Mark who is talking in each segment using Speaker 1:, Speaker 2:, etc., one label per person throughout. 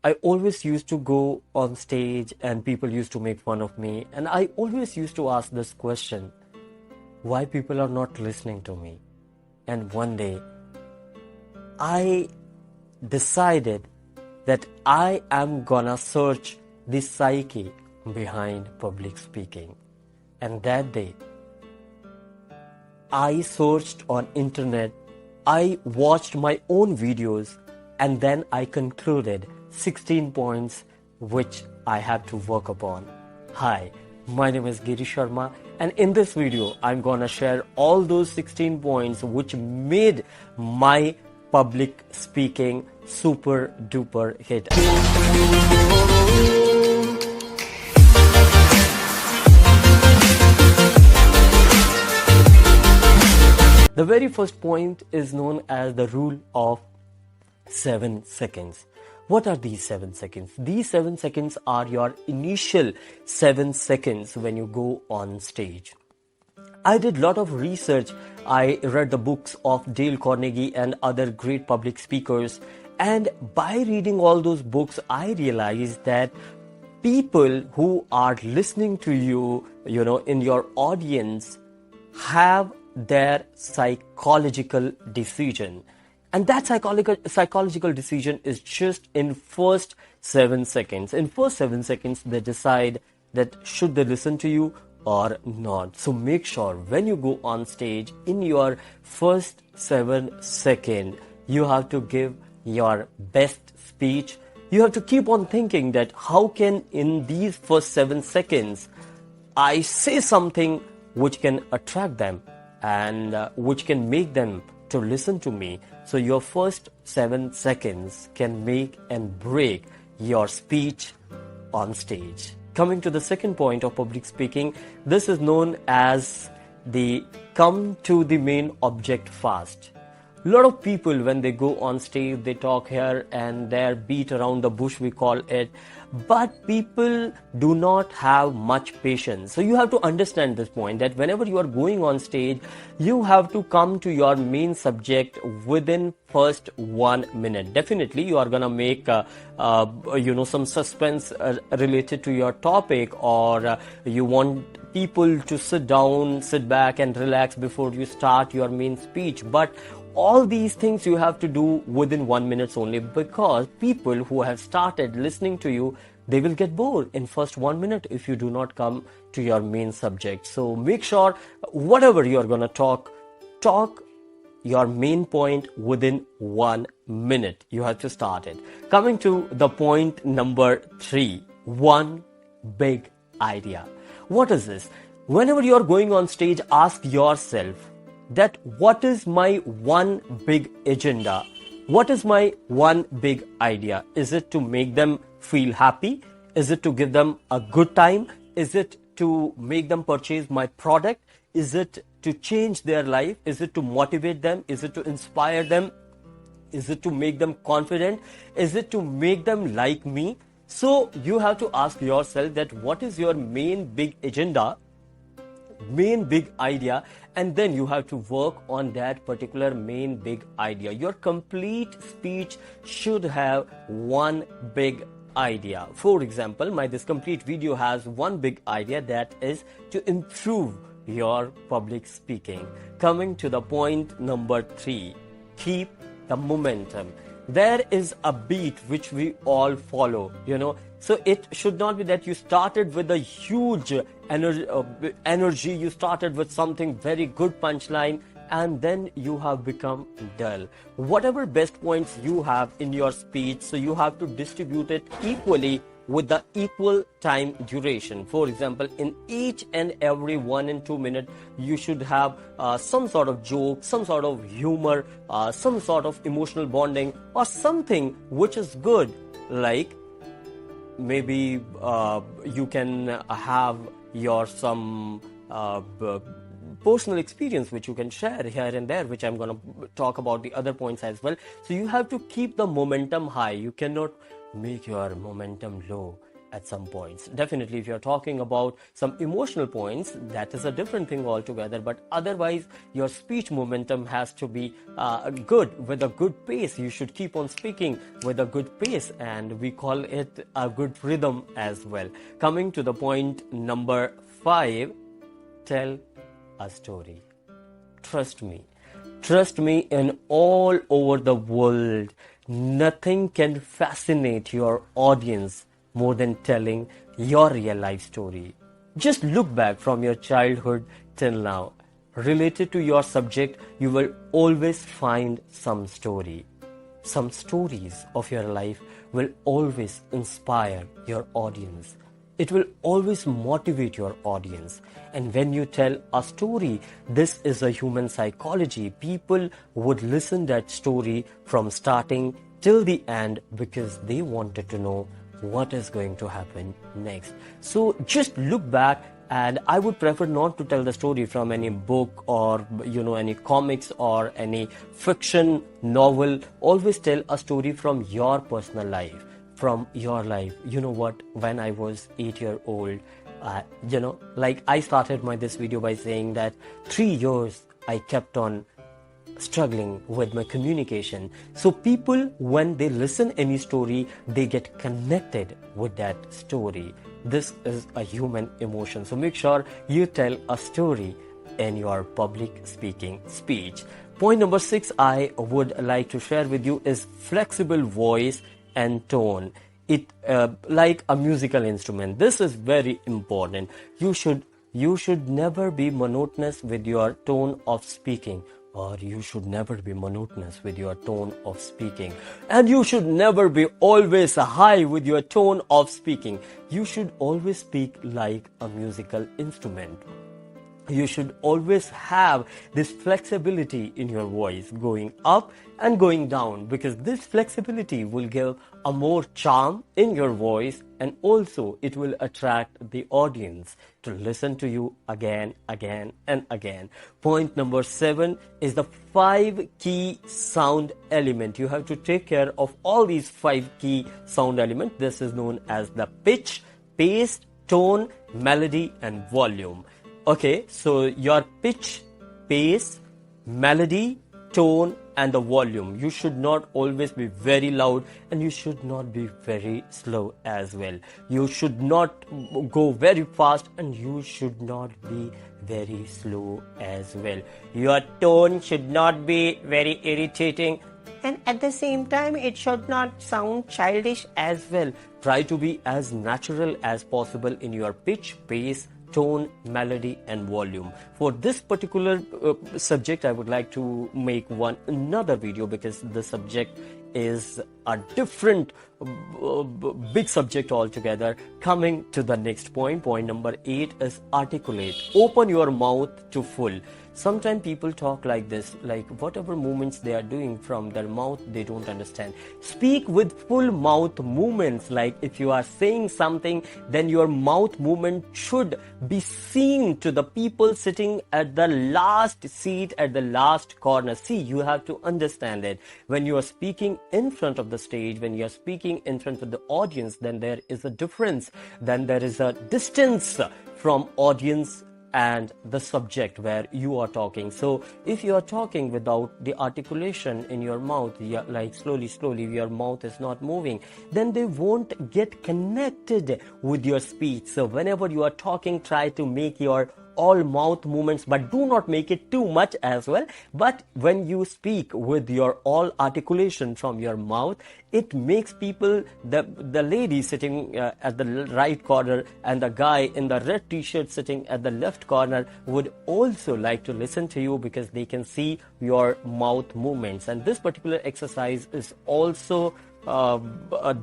Speaker 1: I always used to go on stage and people used to make fun of me. And I always used to ask this question, why people are not listening to me? And one day I decided that I am gonna search the psyche behind public speaking. And that day I searched on internet, I watched my own videos, and then I concluded 16 points which I had to work upon. Hi, my name is Giri Sharma, and in this video I'm gonna share all those 16 points which made my public speaking super duper hit. The very first point is known as the rule of 7 seconds. What are these 7 seconds? These 7 seconds are your initial 7 seconds when you go on stage. I did a lot of research. I read the books of Dale Carnegie and other great public speakers. And by reading all those books, I realized that people who are listening to you, in your audience, have their psychological decision. And that psychological decision is just in first 7 seconds. In first 7 seconds, they decide that should they listen to you or not. So make sure when you go on stage, in your first 7 seconds, you have to give your best speech. You have to keep on thinking that how can in these first 7 seconds, I say something which can attract them and which can make them to listen to me. So your first 7 seconds can make and break your speech on stage. Coming to the second point of public speaking, this is known as the come to the main object fast. A lot of people, when they go on stage, they talk here and there, beat around the bush, we call it. But people do not have much patience. So you have to understand this point that whenever you are going on stage, you have to come to your main subject within first 1 minute. Definitely, you are gonna make some suspense related to your topic, or you want people to sit down, sit back and relax before you start your main speech. But all these things you have to do within 1 minute only, because people who have started listening to you, they will get bored in first 1 minute if you do not come to your main subject. So make sure whatever you are going to talk your main point within 1 minute. You have to start it. Coming to the point number 3, one big idea. What is this? Whenever you are going on stage, ask yourself that what is my one big agenda? What is my one big idea? Is it to make them feel happy? Is it to give them a good time? Is it to make them purchase my product? Is it to change their life? Is it to motivate them? Is it to inspire them? Is it to make them confident? Is it to make them like me? So you have to ask yourself that what is your main big agenda, main big idea, and then you have to work on that particular main big idea. Your complete speech should have one big idea. For example, this complete video has one big idea, that is to improve your public speaking. Coming to the point number 3, keep the momentum. There is a beat which we all follow, So it should not be that you started with a huge energy, you started with something very good punchline, and then you have become dull. Whatever best points you have in your speech, so you have to distribute it equally with the equal time duration. For example, in each and every 1 and 2 minutes, you should have some sort of joke, some sort of humor, some sort of emotional bonding, or something which is good, like maybe you can have your some personal experience which you can share here and there, which I'm going to talk about the other points as well. So you have to keep the momentum high. You cannot make your momentum low. at some points. Definitely, if you're talking about some emotional points, that is a different thing altogether. But otherwise, your speech momentum has to be good, with a good pace. You should keep on speaking with a good pace, and we call it a good rhythm as well. Coming to the point number 5, tell a story. Trust me. Trust me, in all over the world, nothing can fascinate your audience more than telling your real life story. Just look back from your childhood till now. Related to your subject, you will always find some story. Some stories of your life will always inspire your audience. It will always motivate your audience. And when you tell a story, this is a human psychology. People would listen that story from starting till the end because they wanted to know what is going to happen next. So just look back, and I would prefer not to tell the story from any book or any comics or any fiction novel. Always tell a story from your personal life. From your life. You know what, when I was 8 years old, I started this video by saying that 3 years I kept on struggling with my communication. So people, when they listen any story, they get connected with that story. This is a human emotion. So make sure you tell a story in your public speaking speech. Point number 6 I would like to share with you is flexible voice and tone. It like a musical instrument. This is very important. You should never be monotonous with your tone of speaking, or you should never be monotonous with your tone of speaking, and you should never be always high with your tone of speaking. You should always speak like a musical instrument. You should always have this flexibility in your voice, going up and going down, because this flexibility will give a more charm in your voice, and also it will attract the audience to listen to you again and again. Point number 7 is the 5 key sound element. You have to take care of all these 5 key sound elements. This is known as the pitch, pace, tone, melody, and volume. Okay, so your pitch, pace, melody, tone, and the volume. You should not always be very loud, and you should not be very slow as well. You should not go very fast, and you should not be very slow as well. Your tone should not be very irritating, and at the same time it should not sound childish as well. Try to be as natural as possible in your pitch, pace, tone, melody, and volume. For this particular subject, I would like to make another video, because the subject is a different big subject altogether. Coming to the next point number 8 is articulate. Open your mouth to full. Sometimes people talk like this, like whatever movements they are doing from their mouth, they don't understand. Speak with full mouth movements. Like if you are saying something, then your mouth movement should be seen to the people sitting at the last seat, at the last corner. See, you have to understand it. When you are speaking in front of the stage, when you are speaking in front of the audience, then there is a difference. Then there is a distance from audience and the subject where you are talking. So if you are talking without the articulation in your mouth, like slowly your mouth is not moving, then they won't get connected with your speech. So whenever you are talking, try to make your all mouth movements, but do not make it too much as well. But when you speak with your all articulation from your mouth, it makes people, the lady sitting at the right corner and the guy in the red t-shirt sitting at the left corner would also like to listen to you, because they can see your mouth movements. And this particular exercise is also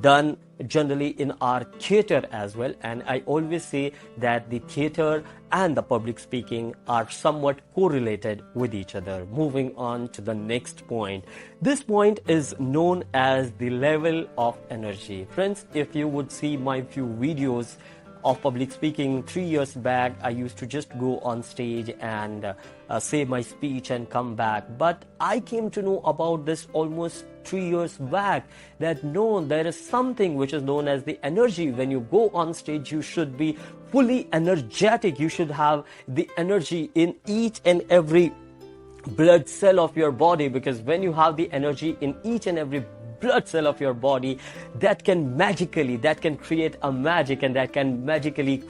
Speaker 1: done generally in our theater as well. And I always say that the theater and the public speaking are somewhat correlated with each other. Moving on to the next point. This point is known as the level of energy. Friends, if you would see my few videos of public speaking 3 years back, I used to just go on stage and say my speech and come back. But I came to know about this almost 2-3 years back that no, there is something which is known as the energy. When you go on stage, you should be fully energetic. You should have the energy in each and every blood cell of your body, because when you have the energy in each and every blood cell of your body, that can create a magic, and that can magically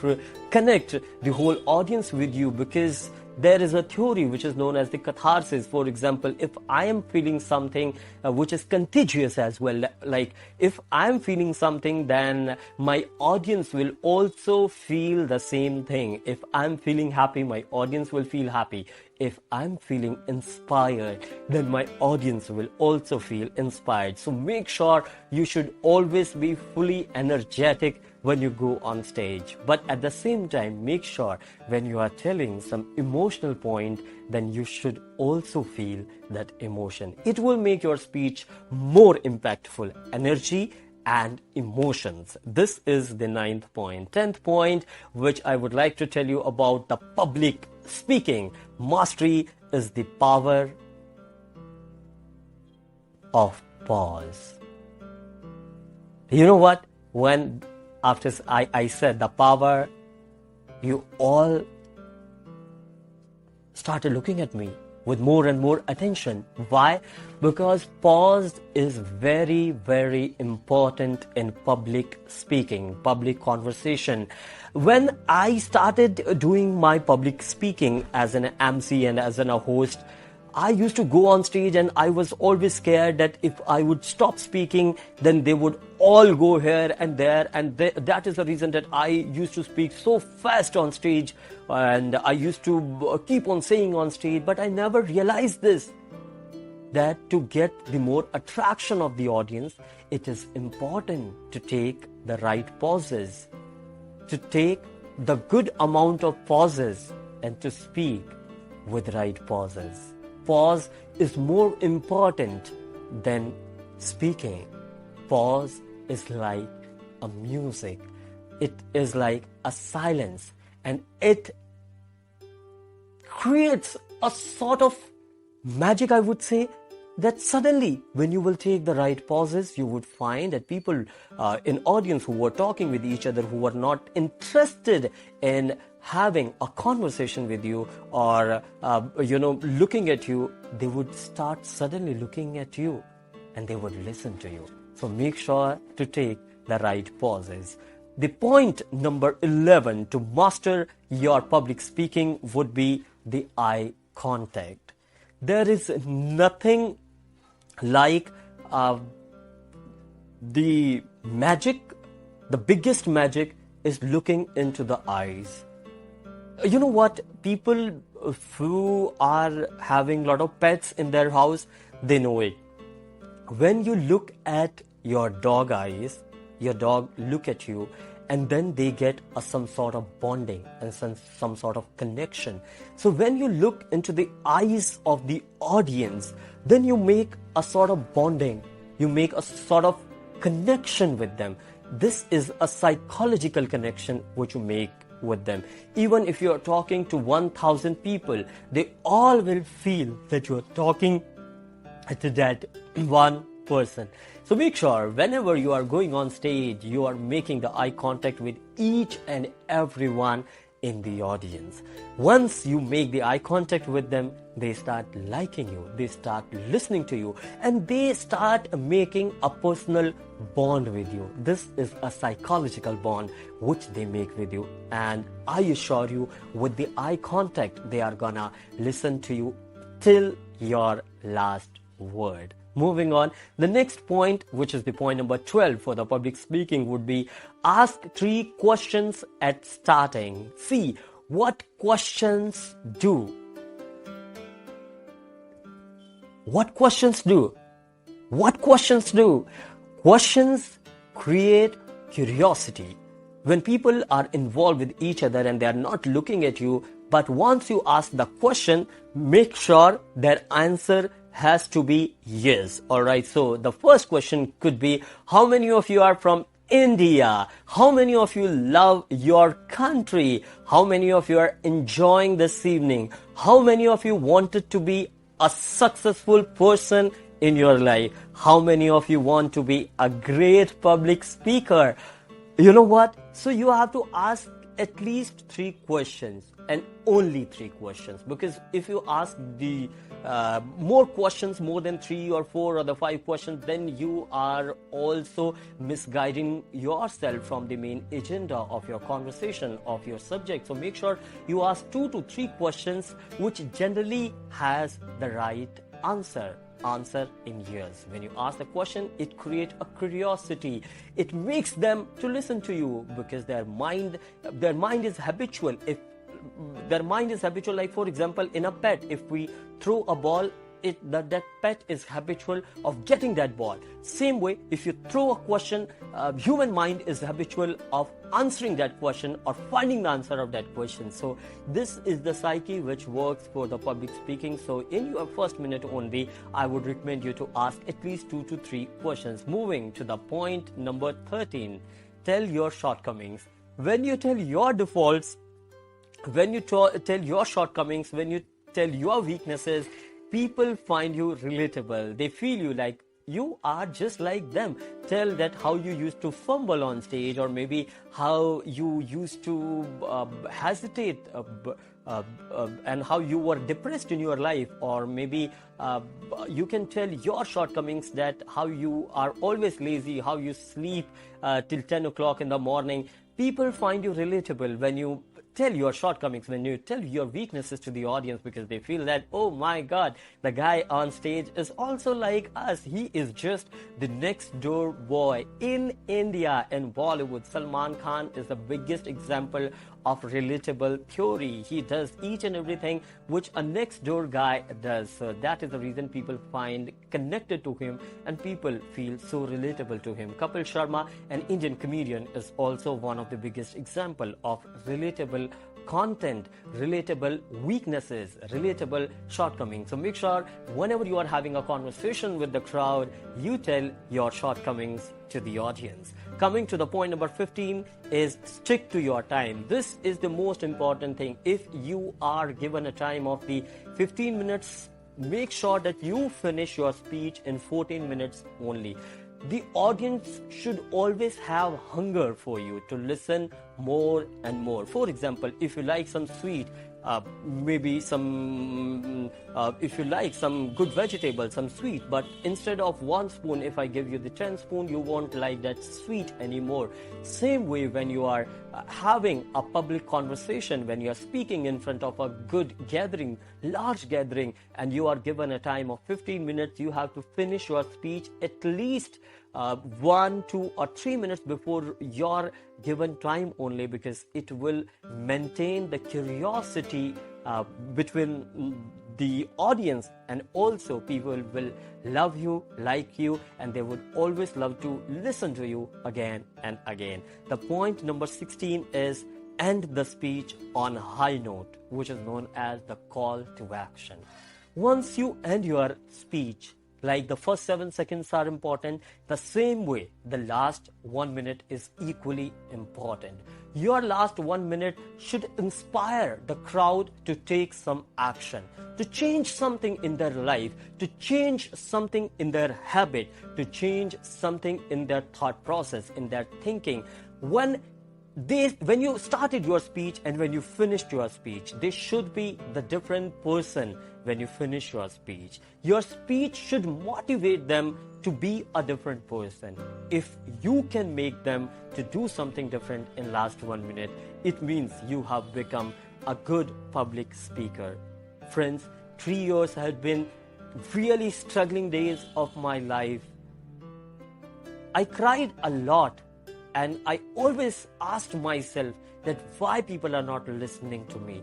Speaker 1: connect the whole audience with you, because there is a theory which is known as the catharsis. For example, if I am feeling something which is contagious as well, like if I am feeling something, then my audience will also feel the same thing. If I'm feeling happy, my audience will feel happy. If I'm feeling inspired, then my audience will also feel inspired. So make sure you should always be fully energetic when you go on stage. But at the same time, make sure when you are telling some emotional point, then you should also feel that emotion. It will make your speech more impactful. Energy and emotions. This is the 9th point. 10th point, which I would like to tell you about, the public speaking. Mastery is the power of pause. You know what? When after I said the power, you all started looking at me with more and more attention. Why? Because pause is very, very important in public speaking, public conversation. When I started doing my public speaking as an MC and as a host, I used to go on stage and I was always scared that if I would stop speaking, then they would all go here and there, and that is the reason that I used to speak so fast on stage, and I used to keep on saying on stage. But I never realized this, that to get the more attraction of the audience, it is important to take the right pauses, to take the good amount of pauses, and to speak with right pauses. Pause is more important than speaking. Pause is like a music. It is like a silence, and it creates a sort of magic, I would say, that suddenly when you will take the right pauses, you would find that people in audience who were talking with each other, who were not interested in having a conversation with you or looking at you, they would start suddenly looking at you and they would listen to you. So make sure to take the right pauses. The point number 11 to master your public speaking would be the eye contact. There is nothing like the magic. The biggest magic is looking into the eyes. You know what? People who are having a lot of pets in their house, they know it. When you look at your dog eyes, your dog look at you, and then they get some sort of bonding and some sort of connection. So when you look into the eyes of the audience, then you make a sort of bonding. You make a sort of connection with them. This is a psychological connection which you make with them. Even if you are talking to 1,000 people, they all will feel that you are talking to that one person. So make sure whenever you are going on stage, you are making the eye contact with each and everyone in the audience. Once you make the eye contact with them, they start liking you, they start listening to you, and they start making a personal bond with you. This is a psychological bond which they make with you, and I assure you, with the eye contact, they are gonna listen to you till your last word. Moving on, the next point, which is the point number 12 for the public speaking, would be ask 3 questions at starting. See what questions do. What questions do? What questions do? Questions create curiosity. When people are involved with each other and they are not looking at you, but once you ask the question, make sure their answer has to be yes. Alright, so the first question could be, how many of you are from India? How many of you love your country? How many of you are enjoying this evening? How many of you wanted to be a successful person in your life? How many of you want to be a great public speaker? You know what? So you have to ask at least 3 questions, and only 3 questions, because if you ask the more questions, more than 3 or 4 or the 5 questions, then you are also misguiding yourself from the main agenda of your conversation, of your subject. So make sure you ask 2 to 3 questions which generally has the right answer in years. When you ask the question, it creates a curiosity. It makes them to listen to you, because their mind is habitual. If their mind is habitual, like for example, in a pet, if we throw a ball, that pet is habitual of getting that ball. Same way, if you throw a question, human mind is habitual of answering that question or finding the answer of that question. So this is the psyche which works for the public speaking. So in your first minute only, I would recommend you to ask at least 2 to 3 questions. Moving to the point number 13, tell your shortcomings. When you tell your defaults, when you tell your shortcomings, when you tell your weaknesses, people find you relatable. They feel you like you are just like them. Tell that how you used to fumble on stage, or maybe how you used to hesitate and how you were depressed in your life, or maybe you can tell your shortcomings, that how you are always lazy, how you sleep till 10 o'clock in the morning. People find you relatable when you tell your shortcomings, when you tell your weaknesses to the audience, because they feel that, oh my God, the guy on stage is also like us. He is just the next door boy. In India and Bollywood, Salman Khan is the biggest example of relatable theory. He does each and everything which a next door guy does. So that is the reason people find connected to him and people feel so relatable to him. Kapil Sharma, an Indian comedian, is also one of the biggest example of relatable content, relatable weaknesses, relatable shortcomings. So make sure whenever you are having a conversation with the crowd, you tell your shortcomings to the audience. Coming to the point number 15 is stick to your time. This is the most important thing. If you are given a time of the 15 minutes, make sure that you finish your speech in 14 minutes only. The audience should always have hunger for you to listen more and more. For example, if you like some sweet, maybe some, if you like some good vegetable, some sweet, but instead of 1 spoon, if I give you the 10 spoon, you won't like that sweet anymore. Same way, when you are having a public conversation, when you are speaking in front of a good gathering, large gathering, and you are given a time of 15 minutes, you have to finish your speech at least 1, 2 or 3 minutes before your given time only, because it will maintain the curiosity between the audience, and also people will love you, like you, and they would always love to listen to you again and again. The point number 16 is end the speech on a high note, which is known as the call to action. Once you end your speech, like the first 7 seconds are important, the same way the last 1 minute is equally important. Your last 1 minute should inspire the crowd to take some action, to change something in their life, to change something in their habit, to change something in their thought process, in their thinking. When you started your speech and when you finished your speech, they should be the different person when you finish your speech. Your speech should motivate them to be a different person. If you can make them to do something different in last 1 minute, it means you have become a good public speaker. Friends, 3 years have been really struggling days of my life. I cried a lot. And I always asked myself that why people are not listening to me.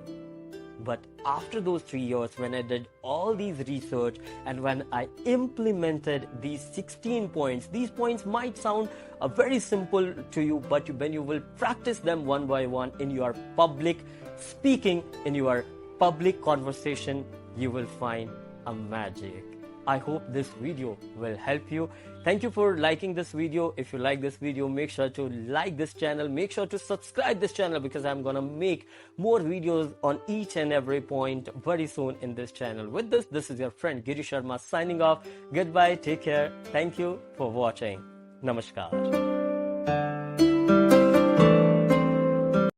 Speaker 1: But after those 3 years, when I did all these research and when I implemented these 16 points, these points might sound very simple to you, but when you will practice them one by one in your public speaking, in your public conversation, you will find a magic. I hope this video will help you. Thank you for liking this video. If you like this video, make sure to like this channel. Make sure to subscribe this channel because I'm gonna make more videos on each and every point very soon in this channel. With this is your friend Giri Sharma signing off. Goodbye, take care. Thank you for watching. Namaskar.